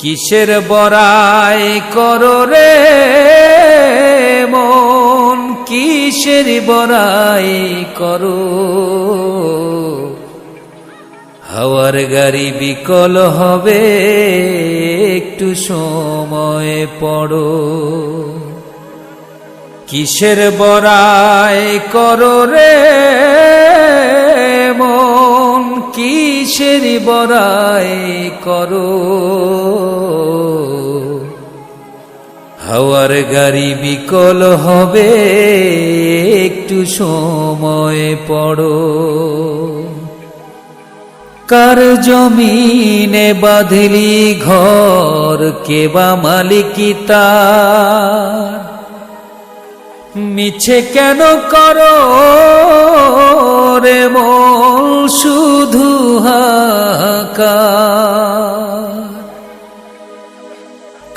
কিসের বড়াই করো রে মন, কিসের বড়াই করো? হাওয়ার গাড়ি বিকল হবে, একটু সময় পড়ো। কিসের বড়াই করো রে মন, কিসের বড়াই করো? হাওয়ার গাড়ি বিকল হবে, একটু সময় পড়ো। কার জমিনে বাঁধলি ঘর, কে বা মালিকি তার? মিছে কেন করো রে মন শুধু হাহাকার?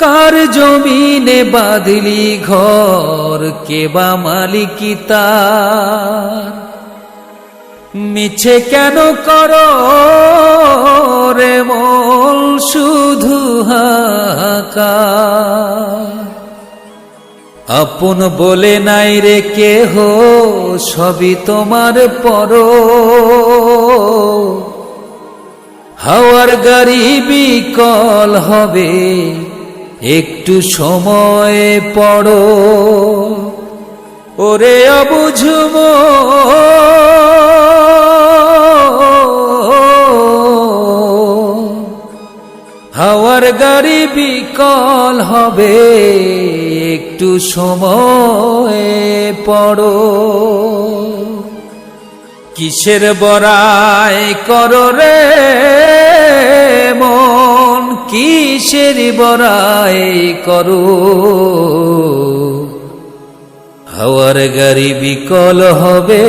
কার জমিনে বাঁধলি ঘর, কে বা মালিকি তার? মিছে কেন করো রে মন শুধু হাহাকার? আপন বলে নাই রে কেহ, সবই তোমার পর। হাওয়ার গাড়ি বিকল হবে, একটু সময় পড়ো। ওরে অবুঝ মন, হাওয়ার গাড়ি বিকল হবে, একটু সময় পড়ো। কিসের বড়াই করো রে মন, কিসের বড়াই করো? হাওয়ার গাড়ি বিকল হবে,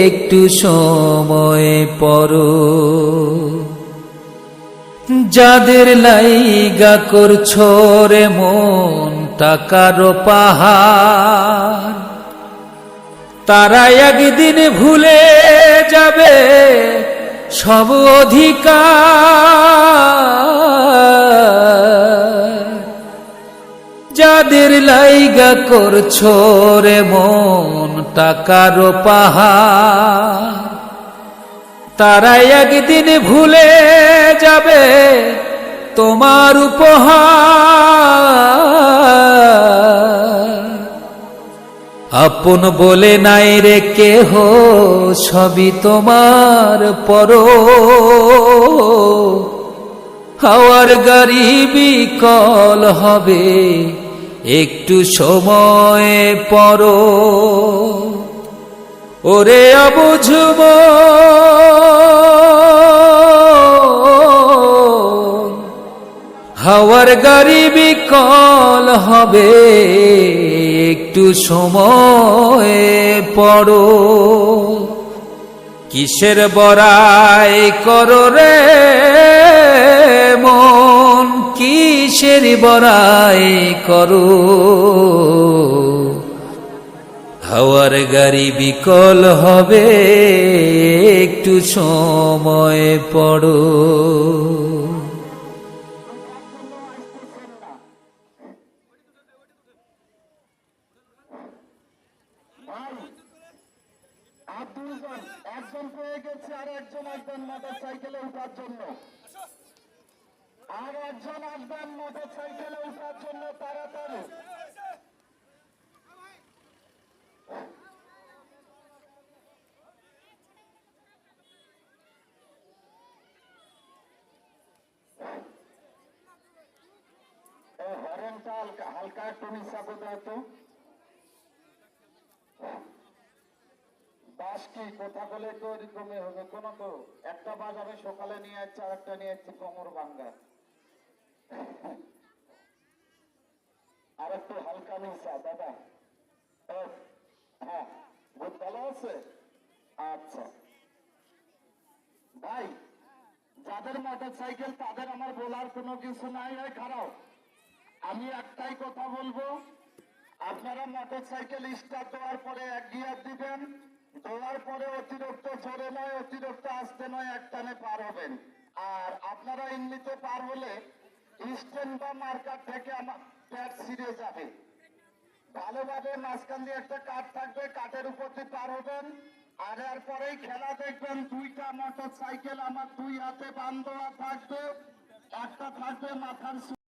একটু সময় পড়ো। যাদের লাইগা করছো রে মন টাকার পাহাড়, তারা একদিন ভুলে যাবে সব অধিকার। যাদের লাইগা করছো রে মন টাকার পাহাড়, তারা একদিন ভুলে যাবে তোমার উপহার। আপন বলে নাই রে কেহ, সবই তোমার পর। হাওয়ার গাড়ি বিকল হবে, একটু সময় পড়ো। ওরে অবুঝ মন, হাওয়ার গাড়ি বিকল হবে, একটু সময় পড়ো। কিসের বড়াই করো রে মন, কিসের বড়াই করো? হাওয়ার গাড়ি বিকল হবে, একটু সময় পড়ো। একজন পেয়ে গেছে, আর একজন আসবেন মোটর সাইকেলে উঠার জন্য, আর একজন আসবেন মোটর সাইকেলে উঠার জন্য তাড়াতাড়ি। হরেনটা হালকা একটু নিঃশ্বাস দেয় তো। বাস কি কথা বলে তো এরকমই হবে, কোনো তো একটা বাস আমি সকালে নিয়ে যাচ্ছি, আর একটা নিয়ে যাচ্ছি কোমর ভাঙ্গা। আর একটু হালকা নিঃশ্বাস দাদা। হ্যাঁ, বহুত ভালো আছে। আচ্ছা ভাই, যাদের মোটর সাইকেল তাদের আমার বলার কোনো কিছু নাই। হয় খারাপ, আমি একটাই কথা বলবো, আপনারা মোটর সাইকেল স্টার্ট দেওয়ার পরে এক গিয়ার দিবেন, দেওয়ার পরে অতিরিক্ত জোরে নয়, অতিরিক্ত আস্তে নয়, একটানে পার হবেন। আর আপনারা এমনিতে পার হলে স্ট্যান্ড বা মার্কার থেকে আমার প্যাড ছিঁড়ে যাবে। ভালোভাবে মাঝখান দিয়ে একটা কাঠ থাকবে, কাঠের উপর দিয়ে পার হবেন। আর এরপরেই খেলা দেখবেন, দুইটা মোটর সাইকেল আমার দুই হাতে বান্ধা থাকবে, একটা থাকবে মাথার